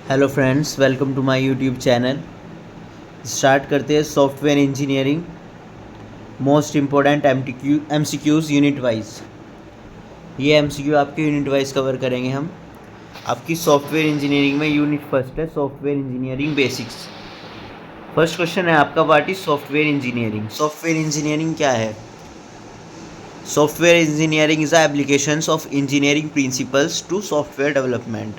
Hello friends, welcome to my YouTube channel. Start करते हैं software engineering most important MCQs unit wise. ये MCQ आपके unit wise cover करेंगे हम। आपकी सॉफ्टवेयर इंजीनियरिंग में यूनिट फर्स्ट है software engineering basics. First question है आपका, what is software engineering. Software engineering क्या है? Software engineering is the applications of engineering principles to software development.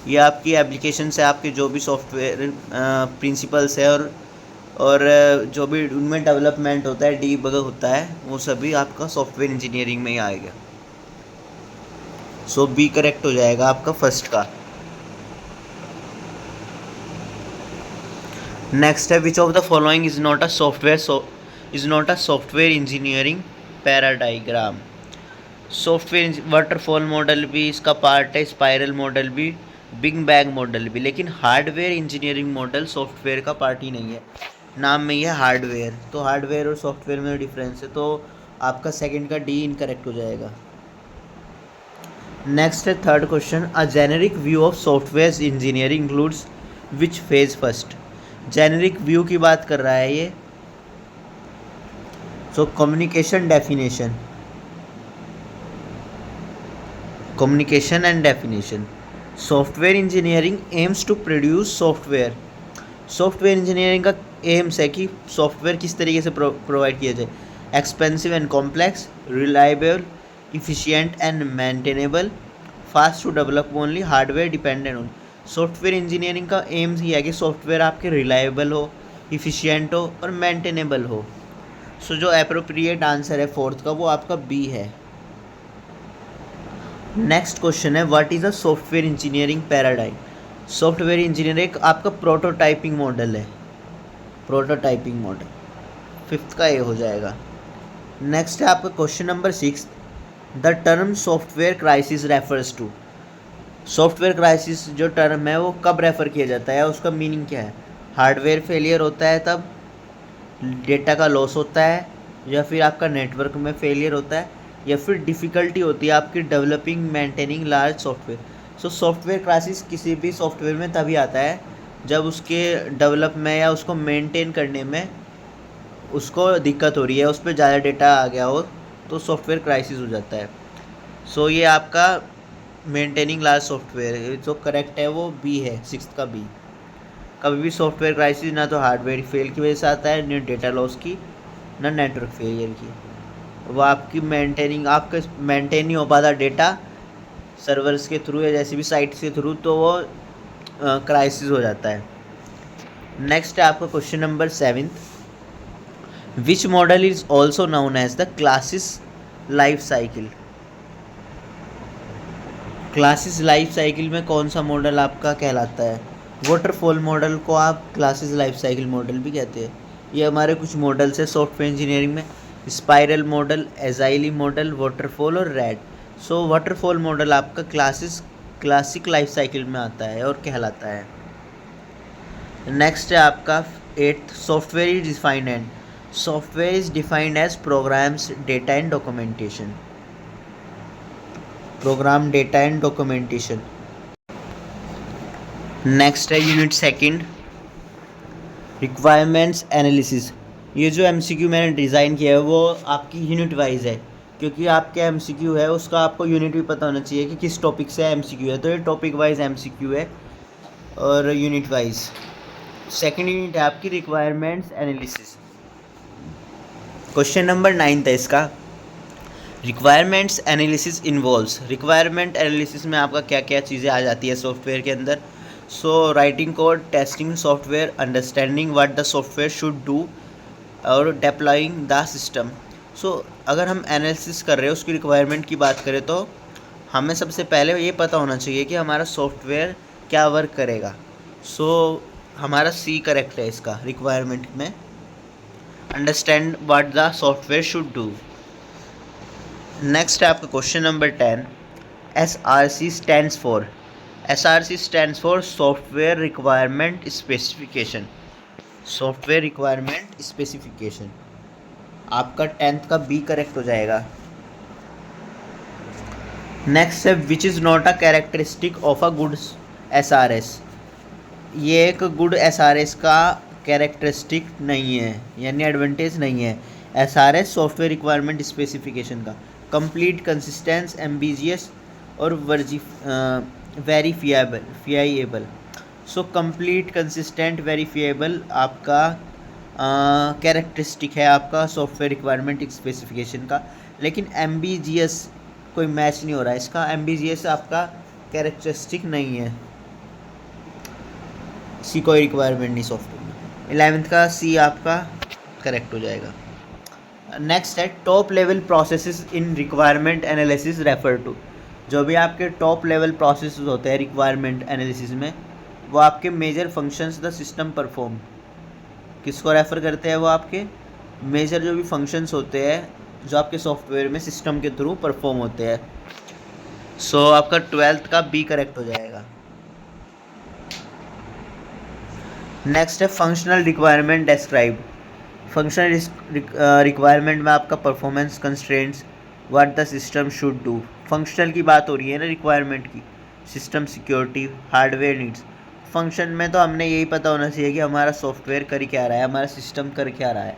ये आपकी एप्लीकेशन है, आपके जो भी सॉफ्टवेयर प्रिंसिपल्स है और जो भी उनमें डेवलपमेंट होता है, डीबग होता है, वो सभी आपका सॉफ्टवेयर इंजीनियरिंग में ही आएगा। सो बी करेक्ट हो जाएगा आपका फर्स्ट का। नेक्स्ट है, which of the following is not a software engineering paradigm. Software waterfall model भी इसका पार्ट है, स्पाइरल मॉडल भी, बिग बैंग मॉडल भी, लेकिन हार्डवेयर इंजीनियरिंग मॉडल सॉफ्टवेयर का पार्ट ही नहीं है। नाम में ही है हार्डवेयर, तो हार्डवेयर और सॉफ्टवेयर में डिफरेंस है, तो आपका सेकंड का डी इनकरेक्ट हो जाएगा। नेक्स्ट है third question, a generic view of software engineering includes which phase first. Generic view की बात कर रहा है ये। So communication and definition. Software engineering aims to produce software. Software engineering का एम्स है कि सॉफ्टवेयर किस तरीके से प्रोवाइड किया जाए। Expensive and complex, reliable, efficient and maintainable, fast to develop only, hardware dependent on. Software engineering का aims ही है कि सॉफ्टवेयर आपके रिलायबल हो, इफिशिएंट हो और मेंटेनेबल हो। सो जो एप्रोप्रिएट आंसर है फोर्थ का, वो आपका बी है। नेक्स्ट क्वेश्चन है, what is a software engineering paradigm. Software engineering आपका प्रोटोटाइपिंग मॉडल है, प्रोटोटाइपिंग मॉडल फिफ्थ का ए हो जाएगा। नेक्स्ट है आपका question number 6, the term software crisis refers to. Software crisis जो टर्म है वो कब रेफर किया जाता है, उसका मीनिंग क्या है? हार्डवेयर फेलियर होता है तब, डेटा का लॉस होता है, या फिर आपका नेटवर्क में फेलियर होता है, या फिर डिफ़िकल्टी होती है आपकी developing maintaining large software. So software crisis किसी भी सॉफ्टवेयर में तभी आता है जब उसके डेवलप में या उसको मेंटेन करने में उसको दिक्कत हो रही है, उस पर ज़्यादा डेटा आ गया हो, तो सॉफ्टवेयर क्राइसिस हो जाता है। सो ये आपका मेंटेनिंग लार्ज सॉफ्टवेयर जो करेक्ट है वो बी है, सिक्स्थ का बी। कभी भी सॉफ्टवेयर क्राइसिस ना तो हार्डवेयर फेल की वजह से आता है, ना डेटा लॉस की, ना नेटवर्क फेलियर की। वो आपकी आपका मेंटेन नहीं हो पाता डेटा सर्वर्स के थ्रू या जैसे भी साइट के थ्रू, तो वो क्राइसिस हो जाता है। नेक्स्ट है आपका question number 7, which model is also known as the classic life cycle. Classic life cycle में कौन सा मॉडल आपका कहलाता है? वाटरफॉल मॉडल को आप क्लासिस लाइफ साइकिल मॉडल भी कहते हैं। ये हमारे कुछ मॉडल्स है सॉफ्टवेयर इंजीनियरिंग में, स्पाइरल मॉडल, एजाइली मॉडल, वाटरफॉल और रैड। सो वाटरफॉल मॉडल आपका क्लासिक लाइफ साइकिल में आता है और कहलाता है। नेक्स्ट है आपका 8th, software is defined as programs, data and documentation. Program, data and documentation. Next है यूनिट सेकंड, रिक्वायरमेंट्स एनालिसिस। ये जो एमसीक्यू मैंने डिज़ाइन किया है वो आपकी यूनिट वाइज है, क्योंकि आपके एमसीक्यू है उसका आपको यूनिट भी पता होना चाहिए कि किस टॉपिक से एमसीक्यू है, तो ये टॉपिक वाइज एमसीक्यू है और यूनिट वाइज। सेकंड यूनिट है आपकी रिक्वायरमेंट्स एनालिसिस। क्वेश्चन नंबर 9 है इसका, requirements analysis involves. Requirement analysis में आपका क्या क्या चीज़ें आ जाती है सॉफ्टवेयर के अंदर? So writing code, testing software, understanding what the software should do और डिप्लॉइंग द सिस्टम। सो अगर हम एनालिसिस कर रहे हैं, उसकी रिक्वायरमेंट की बात करें, तो हमें सबसे पहले ये पता होना चाहिए कि हमारा सॉफ्टवेयर क्या वर्क करेगा। सो हमारा सी करेक्ट है इसका रिक्वायरमेंट में, understand what the software should do. Next है आपका question number 10, SRC stands for. SRC stands for software requirement specification. Software requirement specification आपका 10th का बी करेक्ट हो जाएगा। नेक्स्ट है, which is not a characteristic of a good SRS। ये एक good SRS का कैरेक्टरिस्टिक नहीं है, यानी एडवांटेज नहीं है एसआरएस सॉफ्टवेयर रिक्वायरमेंट स्पेसिफिकेशन का। कंप्लीट, कंसिस्टेंस, एम्बिजियस और verifiable. So complete, consistent, verifiable आपका कैरेक्टरिस्टिक है आपका सॉफ्टवेयर रिक्वायरमेंट स्पेसिफिकेशन का, लेकिन एम्बिजियस कोई मैच नहीं हो रहा है इसका। एम्बिजियस आपका कैरेक्टरिस्टिक नहीं है, सी कोई रिक्वायरमेंट नहीं सॉफ्टवेयर में। 11th का सी आपका करेक्ट हो जाएगा। नेक्स्ट है top level processes in requirement analysis refer to. जो भी आपके टॉप लेवल प्रोसेसेस होते हैं रिक्वायरमेंट एनालिसिस में, वो आपके major functions the system perform किसको रेफ़र करते हैं? वो आपके मेजर जो भी फंक्शंस होते हैं जो आपके सॉफ्टवेयर में सिस्टम के थ्रू परफॉर्म होते हैं। सो आपका 12th का बी करेक्ट हो जाएगा। नेक्स्ट है functional requirement describe. Functional requirement में आपका performance constraints, what the system should do. Functional की बात हो रही है ना रिक्वायरमेंट की, system security, hardware needs. Function में तो हमने यही पता होना चाहिए कि हमारा सॉफ्टवेयर कर क्या रहा है, हमारा सिस्टम कर क्या रहा है,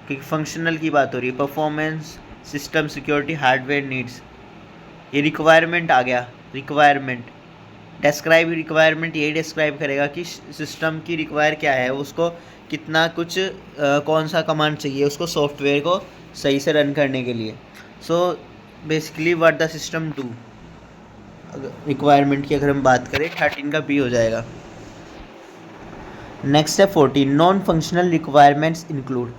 क्योंकि फंक्शनल की बात हो रही है। Performance, system security, hardware needs, ये रिक्वायरमेंट आ गया। रिक्वायरमेंट डिस्क्राइब, रिक्वायरमेंट यही डिस्क्राइब करेगा कि सिस्टम की रिक्वायर क्या है, उसको कितना कुछ कौन सा कमांड चाहिए उसको सॉफ्टवेयर को सही से रन करने के लिए। So basically what the system do, requirement की अगर हम बात करें 13 का बी हो जाएगा। नेक्स्ट है 14 non functional requirements include.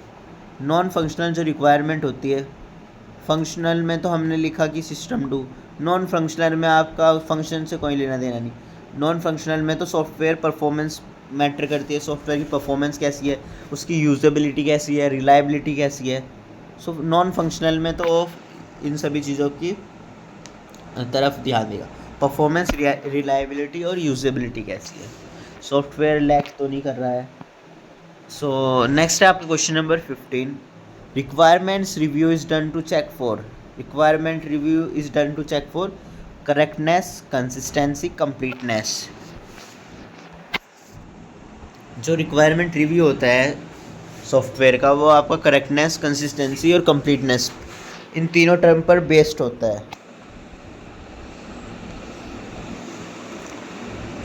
Non functional जो रिक्वायरमेंट होती है, फंक्शनल में तो हमने लिखा कि सिस्टम डू, नॉन फंक्शनल में आपका फंक्शन से कोई लेना देना नहीं। नॉन फंक्शनल में तो सॉफ्टवेयर परफॉर्मेंस मैटर करती है, सॉफ्टवेयर की परफॉर्मेंस कैसी है, उसकी यूजेबिलिटी कैसी है, रिलायबिलिटी कैसी है। सो नॉन फंक्शनल में तो इन सभी चीज़ों की तरफ ध्यान देगा, परफॉर्मेंस, रिलायबिलिटी और यूजेबिलिटी कैसी है, सॉफ्टवेयर लैग तो नहीं कर रहा है। सो नेक्स्ट है आपका question number 15 requirements review is done to check for. Requirement review is done to check for correctness, consistency, completeness. जो रिक्वायरमेंट रिव्यू होता है सॉफ्टवेयर का, वो आपका करेक्टनेस, कंसिस्टेंसी और कंप्लीटनेस, इन तीनों टर्म पर बेस्ड होता है।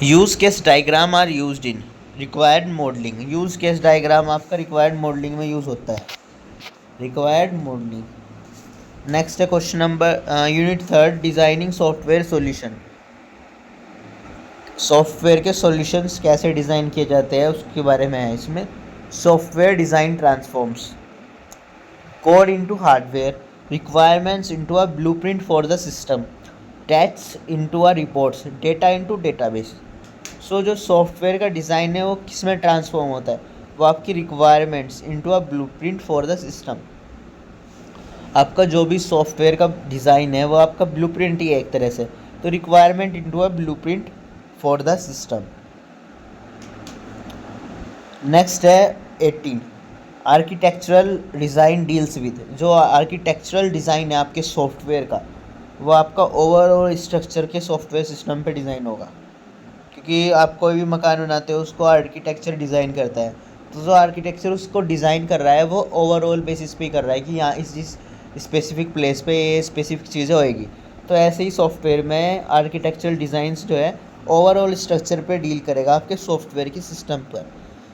Use case diagram are used in required modeling. Use case diagram आपका रिक्वायर्ड मॉडलिंग में यूज़ होता है, रिक्वायर्ड मॉडलिंग। नेक्स्ट है question number unit 3 designing software solution. Software के सॉल्यूशंस कैसे डिज़ाइन किए जाते हैं उसके बारे में है इसमें। Software design transforms code into hardware, requirements into a blueprint for the system, text into a reports, data into database. So जो सॉफ्टवेयर का डिज़ाइन है वो किस में ट्रांसफॉर्म होता है? वो आपकी requirements into a blueprint for the system. आपका जो भी सॉफ्टवेयर का डिज़ाइन है वो आपका ब्लूप्रिंट ही है एक तरह से, तो requirement into a blueprint for the system. Next है 18 आर्किटेक्चरल डिज़ाइन डील्स विद। जो आर्किटेक्चरल डिज़ाइन है आपके सॉफ्टवेयर का, वो आपका ओवरऑल स्ट्रक्चर के सॉफ्टवेयर सिस्टम पे डिज़ाइन होगा, क्योंकि आप कोई भी मकान बनाते हो उसको आर्किटेक्चर डिज़ाइन करता है, तो जो आर्किटेक्चर उसको डिज़ाइन कर रहा है वो ओवरऑल बेसिस पे कर रहा है कि यहाँ इस स्पेसिफिक प्लेस पे ये स्पेसिफिक चीज़ें होएगी। तो ऐसे ही सॉफ्टवेयर में आर्किटेक्चरल डिज़ाइंस जो है ओवरऑल स्ट्रक्चर पे डील करेगा आपके सॉफ्टवेयर के सिस्टम पर।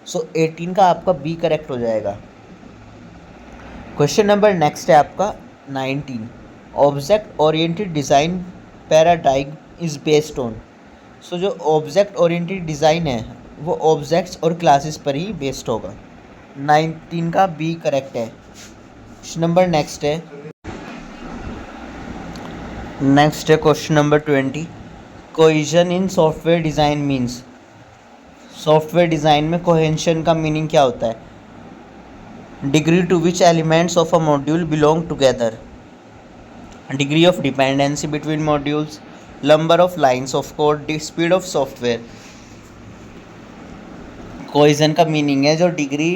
सो 18 का आपका बी करेक्ट हो जाएगा। क्वेश्चन नंबर नेक्स्ट है आपका 19 object oriented design paradigm is based on. So जो ऑब्जेक्ट ओरिएंटेड डिज़ाइन है वो ऑब्जेक्ट्स और क्लासेस पर ही बेस्ड होगा। 19 का बी करेक्ट है। क्वेश्चन नंबर नेक्स्ट है question number 20 cohesion in software design means. Software design में कोहेजन का मीनिंग क्या होता है? Degree to which elements of a module belong together, degree of dependency between modules, number of lines of code, speed of software. Cohesion का meaning है जो degree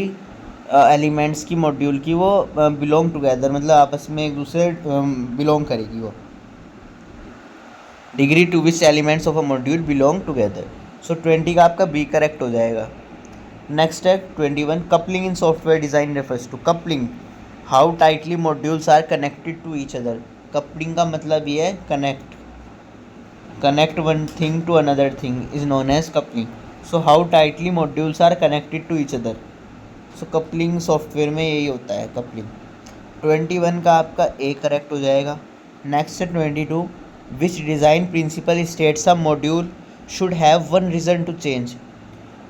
elements की module की वो बिलोंग टुगेदर, मतलब आपस में एक दूसरे बिलोंग करेगी वो। Degree to which elements of a module belong together. So 20 का आपका बी करेक्ट हो जाएगा। नेक्स्ट है 21, coupling in software design refers to coupling how tightly modules are connected to each other. Coupling का मतलब ये है connect one thing to another thing is known as coupling. So how tightly modules are connected to each other. So coupling software में यही होता है coupling। 21 का आपका ए करेक्ट हो जाएगा। नेक्स्ट है 22, which design principle states a module should have one reason to change.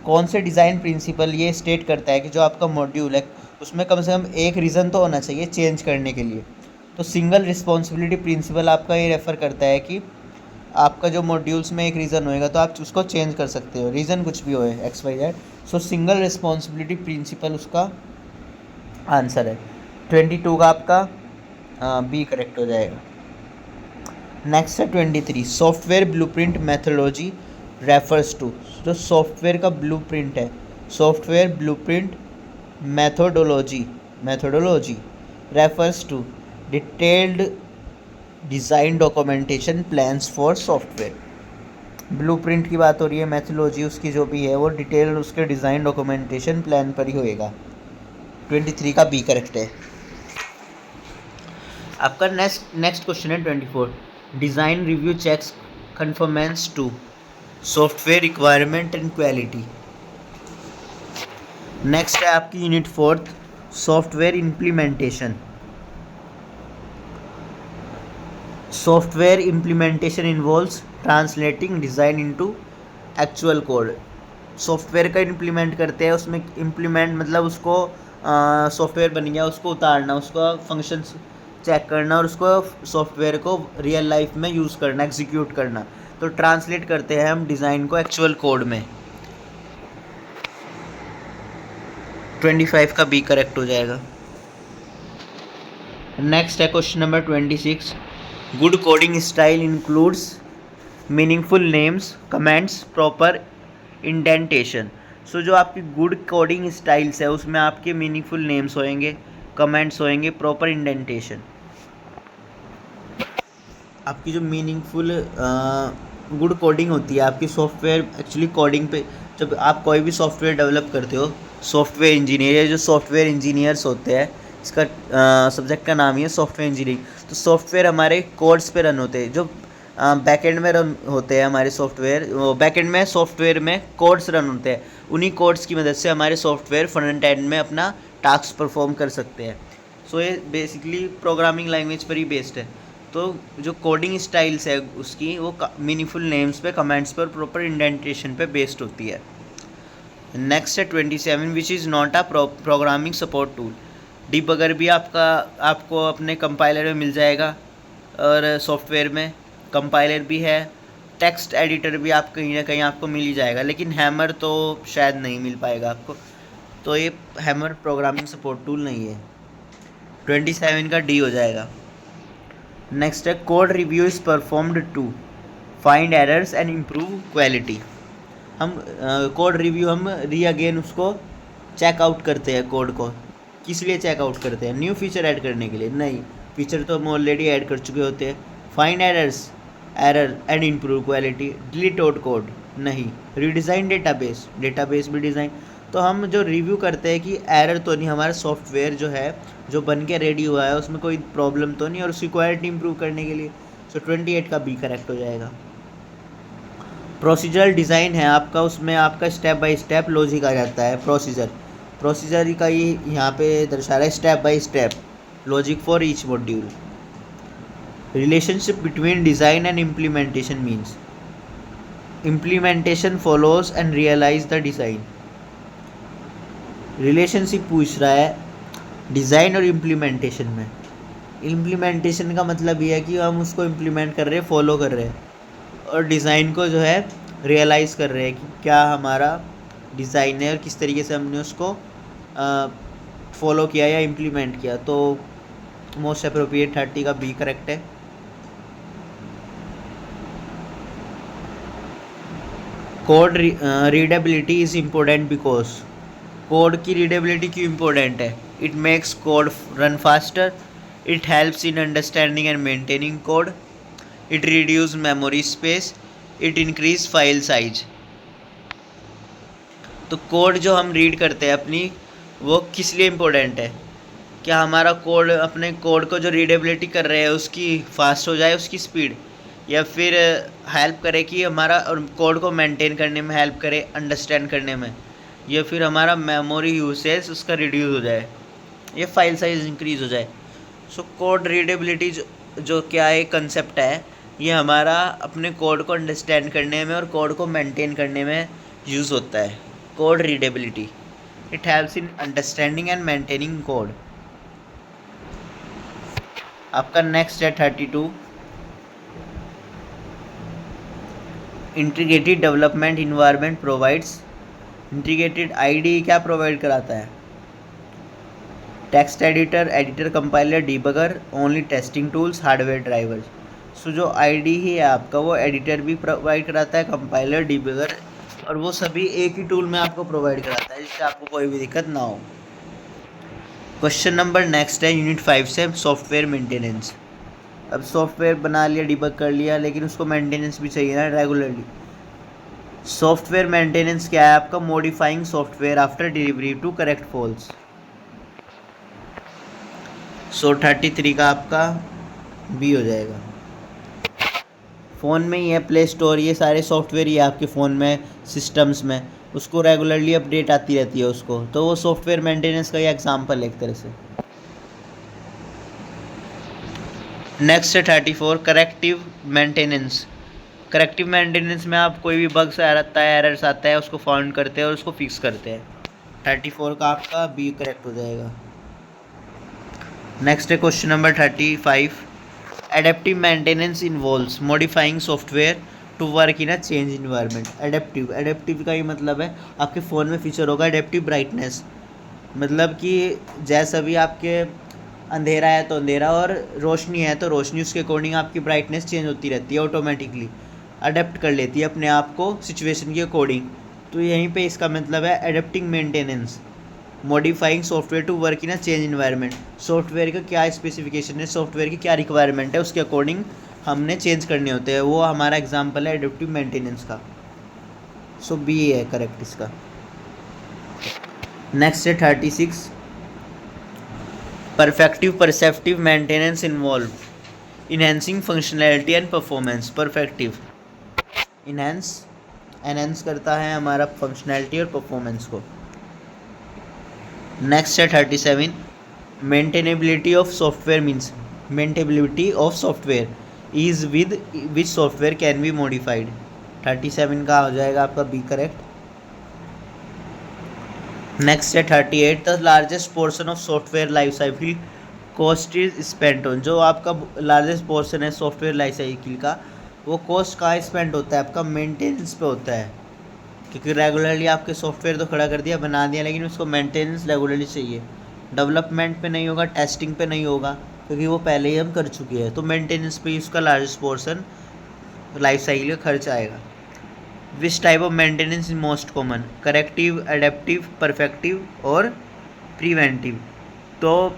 कौन से डिज़ाइन प्रिंसिपल ये स्टेट करता है कि जो आपका मॉड्यूल है उसमें कम से कम एक रीज़न तो होना चाहिए चेंज करने के लिए। तो सिंगल रिस्पॉन्सिबिलिटी प्रिंसिपल आपका ये रेफ़र करता है कि आपका जो मॉड्यूल्स में एक रीज़न होएगा तो आप उसको चेंज कर सकते हो, रीज़न कुछ भी होए XYZ। So single responsibility principle उसका आंसर है। 22 का आपका बी करेक्ट हो जाएगा। नेक्स्ट है 23, software blueprint methodology refers to. जो सॉफ्टवेयर का ब्लूप्रिंट है, software blueprint methodology refers to detailed design documentation plans for software. Blueprint की बात हो रही है, मैथोडोलॉजी उसकी जो भी है वो डिटेल उसके डिज़ाइन डॉक्यूमेंटेशन प्लान पर ही होएगा। 23 का बी करेक्ट है। आपका नेक्स्ट क्वेश्चन है 24, design review checks conformance to software requirement and quality. Next है आपकी unit 4, software implementation. Software implementation involves translating design into actual code. Software का इम्प्लीमेंट करते हैं, उसमें इम्प्लीमेंट मतलब उसको सॉफ्टवेयर बन गया उसको उतारना, उसका फंक्शंस चेक करना और उसको सॉफ्टवेयर को रियल लाइफ में यूज़ करना, एग्जीक्यूट करना। तो ट्रांसलेट करते हैं हम डिज़ाइन को एक्चुअल कोड में। 25 का बी करेक्ट हो जाएगा। नेक्स्ट है question number 26, good coding style includes meaningful names, comments, proper indentation. So जो आपकी गुड कोडिंग स्टाइल्स है उसमें आपके मीनिंगफुल नेम्स होएंगे, कमेंट्स होएंगे, प्रॉपर इंडेंटेशन। आपकी जो मीनिंगफुल गुड कोडिंग होती है आपकी सॉफ्टवेयर एक्चुअली कोडिंग पे, जब आप कोई भी सॉफ्टवेयर डेवलप करते हो, सॉफ्टवेयर इंजीनियर या जो सॉफ्टवेयर इंजीनियर्स होते हैं, इसका सब्जेक्ट का नाम ही है सॉफ्टवेयर इंजीनियरिंग। तो सॉफ्टवेयर हमारे कोड्स पे रन होते हैं, जो बैकएंड में रन होते हैं हमारे सॉफ्टवेयर, बैकएंड में सॉफ्टवेयर में कोड्स रन होते हैं। उन्हीं कोड्स की मदद से हमारे सॉफ्टवेयर फ्रंट एंड में अपना टास्क परफॉर्म कर सकते हैं। सो ये बेसिकली प्रोग्रामिंग लैंग्वेज पर ही बेस्ड है। तो जो कोडिंग स्टाइल्स है उसकी वो मीनिंगफुल नेम्स पे, कमेंट्स पर, प्रॉपर इंडेंटेशन पे बेस्ड होती है। नेक्स्ट है 27, which is not a programming support tool. Debugger भी आपको अपने कंपाइलर में मिल जाएगा और सॉफ्टवेयर में कंपाइलर भी है, टेक्स्ट एडिटर भी आप कहीं ना कहीं आपको मिल ही जाएगा, लेकिन हैमर तो शायद नहीं मिल पाएगा आपको। तो ये हैमर प्रोग्रामिंग सपोर्ट टूल नहीं है। 27 का डी हो जाएगा। नेक्स्ट है code review is performed to find errors and improve quality. हम कोड रिव्यू हम अगेन उसको चेकआउट करते हैं। कोड को किस लिए चेकआउट करते हैं? न्यू फीचर ऐड करने के लिए नहीं, फीचर तो हम ऑलरेडी ऐड कर चुके होते हैं। Find error and improve quality, delete old code नहीं, रीडिज़ाइन डेटाबेस भी डिज़ाइन। तो हम जो रिव्यू करते हैं कि एरर तो नहीं, हमारा सॉफ्टवेयर जो है जो बन के रेडी हुआ है उसमें कोई प्रॉब्लम तो नहीं, और उसकी क्वालिटी इंप्रूव करने के लिए। सो 28 का बी करेक्ट हो जाएगा। प्रोसीजरल डिज़ाइन है आपका, उसमें आपका स्टेप बाय स्टेप लॉजिक आ जाता है। प्रोसीजर का ये यहाँ पे दर्शा रहा है, step by step logic for each module. Relationship between design and implementation means implementation follows and realize the design. Relationship पूछ रहा है डिज़ाइन और इम्प्लीमेंटेशन में। इम्प्लीमेंटेशन का मतलब ये है कि हम उसको इम्प्लीमेंट कर रहे हैं, फॉलो कर रहे हैं, और डिज़ाइन को जो है रियलाइज़ कर रहे हैं कि क्या हमारा डिज़ाइन है और किस तरीके से हमने उसको फॉलो किया या इम्प्लीमेंट किया। तो मोस्ट अप्रोप्रिएट 30 का बी करेक्ट है। Code readability is important because, code की रीडेबिलिटी क्यों इम्पोर्टेंट है? It makes code run faster, it helps in understanding and maintaining code, it reduce memory space, it increase file size. तो code जो हम read करते हैं अपनी, वो किस लिए इम्पोर्टेंट है? क्या हमारा कोड, अपने कोड को जो रीडेबिलिटी कर रहे हैं उसकी फास्ट हो जाए, उसकी स्पीड, या फिर हेल्प करे कि हमारा कोड को मेंटेन करने में हेल्प करे, अंडरस्टैंड करने में, या फिर हमारा मेमोरी यूसेज उसका रिड्यूस हो जाए, या फाइल साइज इंक्रीज हो जाए। सो कोड रीडेबिलिटी जो क्या है कंसेप्ट है, ये हमारा अपने कोड को अंडरस्टैंड करने में और कोड को मेंटेन करने में यूज़ होता है। Code readability, it helps in understanding and maintaining code. आपका नेक्स्ट है 32, integrated development environment provides. Integrated ID क्या प्रोवाइड कराता है? Text editor, editor, compiler, debugger, only testing tools, hardware drivers. So जो आईडी ही है आपका, वो एडिटर भी प्रोवाइड कराता है, कंपाइलर, डिबगर, और वो सभी एक ही टूल में आपको प्रोवाइड कराता है, जिससे आपको कोई भी दिक्कत ना हो। क्वेश्चन नंबर नेक्स्ट है यूनिट 5 से, सॉफ्टवेयर मेंटेनेंस। अब सॉफ्टवेयर बना लिया, डिबग कर लिया, लेकिन उसको मेंटेनेंस भी चाहिए ना रेगुलरली। सॉफ्टवेयर मेंटेनेंस क्या है आपका? Modifying software after delivery to correct faults. So 33 का आपका बी हो जाएगा। फ़ोन में ही है प्ले स्टोर, ये सारे सॉफ्टवेयर ही है आपके फ़ोन में, सिस्टम्स में, उसको रेगुलरली अपडेट आती रहती है उसको, तो वो सॉफ्टवेयर मेंटेनेंस का ही एग्जांपल है एक तरह से। नेक्स्ट है 34, करेक्टिव मेंटेनेंस। करेक्टिव मेंटेनेंस में आप कोई भी बग्स आता है, एरर्स आता है, उसको फाउंड करते हैं और उसको फिक्स करते हैं। 34 का आपका बी करेक्ट हो जाएगा। नेक्स्ट है question number 35, adaptive maintenance involves modifying software to work in a change environment. Adaptive का ही मतलब है, आपके फ़ोन में फीचर होगा एडेप्टिव ब्राइटनेस, मतलब कि जैसा भी आपके अंधेरा है तो अंधेरा, और रोशनी है तो रोशनी, उसके अकॉर्डिंग आपकी ब्राइटनेस चेंज होती रहती है, ऑटोमेटिकली अडेप्ट कर लेती है अपने आप को सिचुएशन के अकॉर्डिंग। तो यहीं पे इसका मतलब है adapting maintenance, modifying software to work in a change environment. Software का क्या स्पेसिफिकेशन है, सॉफ्टवेयर की क्या रिक्वायरमेंट है, उसके अकॉर्डिंग हमने चेंज करने होते हैं, वो हमारा एग्जांपल है एडेप्टिव मेंटेनेंस का। सो बी है करेक्ट इसका। नेक्स्ट है 36, perfective perceptive maintenance involve enhancing functionality and performance. Perfective enhance करता है हमारा फंक्शनैलिटी और परफॉर्मेंस को। नेक्स्ट है 37, maintainability of software means maintainability of software is with which software can be modified. 37 का हो जाएगा आपका बी करेक्ट। नेक्स्ट है 38, the largest portion of software life cycle cost is spend on. जो आपका लार्जेस्ट पोर्शन है software life cycle का, वो कॉस्ट कहाँ स्पेंड होता है? आपका मेंटेनेंस पे होता है, क्योंकि रेगुलरली आपके सॉफ्टवेयर तो खड़ा कर दिया, बना दिया, लेकिन उसको मेंटेनेंस रेगुलरली चाहिए। डेवलपमेंट पे नहीं होगा, टेस्टिंग पे नहीं होगा, क्योंकि वो पहले ही हम कर चुके हैं। तो मेंटेनेंस पे ही उसका लार्जेस्ट पोर्शन लाइफ साइकिल का खर्च आएगा। Which type of maintenance is most common? Corrective, adaptive, perfective और प्रिवेंटिव। तो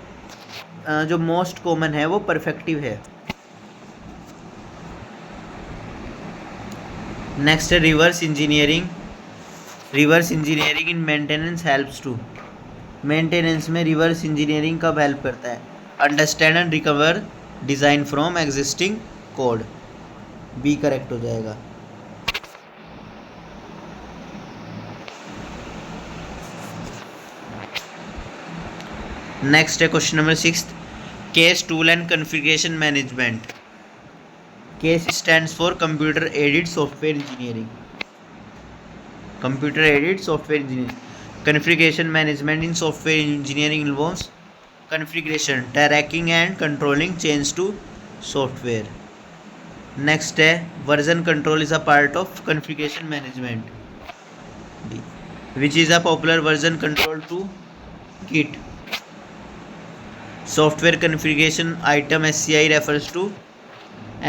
जो मोस्ट कॉमन है वो परफेक्टिव है। नेक्स्ट है reverse engineering. Reverse engineering in maintenance helps to. Maintenance में रिवर्स इंजीनियरिंग कब हेल्प करता है? Understand and recover design from existing code. B correct हो जाएगा। नेक्स्ट है question number 6, CASE tool and configuration management. CASE stands for computer aided software engineering. Computer aided software engineering. Configuration management in software engineering involves configuration, tracking and controlling change to software. Next है version control is a part of configuration management, which is a popular version control to Git. Software configuration item SCI refers to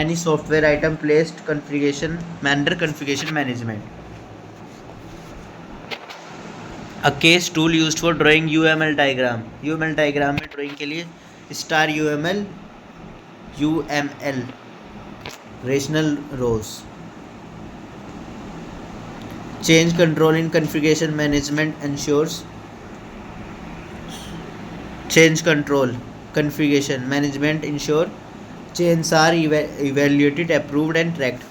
any software item placed configuration under configuration management. A case tool used for drawing UML diagram. UML diagram में drawing के लिए star UML rational rows. Change control in configuration management ensures change control configuration management ensure changes are evaluated, approved and tracked.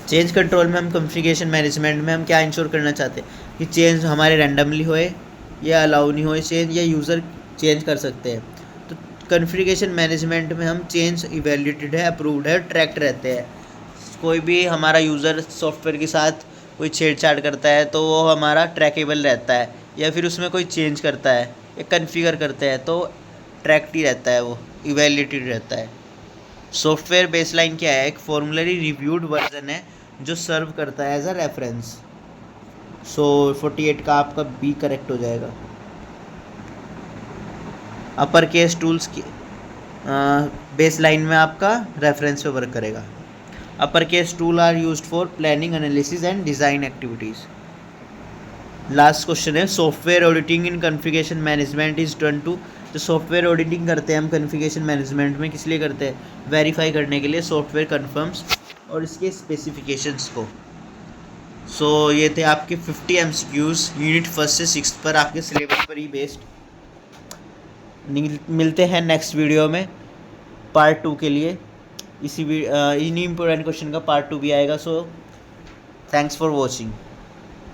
Change control में हम configuration management में हम क्या ensure करना चाहते हैं कि चेंज हमारे रैंडमली होए या अलाउ नहीं होए चेंज, या यूज़र चेंज कर सकते हैं. तो कॉन्फ़िगरेशन मैनेजमेंट में हम चेंज इवैल्यूएटेड है, अप्रूव्ड है, ट्रैक्ड रहते हैं. कोई भी हमारा यूज़र सॉफ्टवेयर के साथ कोई छेड़छाड़ करता है तो वो हमारा ट्रैकेबल रहता है, या फिर उसमें कोई चेंज करता है या कन्फिगर करते हैं तो ट्रैक्ड ही रहता है, वो इवैल्यूएटेड रहता है. सॉफ्टवेयर बेसलाइन क्या है? एक फॉर्मुलरी रिव्यूड वर्जन है जो सर्व करता है एज अ रेफरेंस. सो 48 का आपका बी करेक्ट हो जाएगा. अपर केस टूल्स की बेसलाइन में आपका रेफरेंस पे वर्क करेगा. Upper case tool are used for planning, analysis and design activities. Last question है software auditing in configuration management is done to. जो सॉफ्टवेयर ऑडिटिंग करते हैं हम कॉन्फ़िगरेशन मैनेजमेंट में किस लिए करते हैं? वेरीफाई करने के लिए सॉफ्टवेयर कन्फर्म्स और इसके स्पेसिफिकेशंस को. सो ये थे आपके 50 MCQs यूनिट 1 से 6 पर, आपके सिलेबस पर ही बेस्ड. मिलते हैं नेक्स्ट वीडियो में पार्ट 2 के लिए. इन्हीं इंपॉर्टेंट क्वेश्चन का पार्ट 2 भी आएगा. So thanks for watching.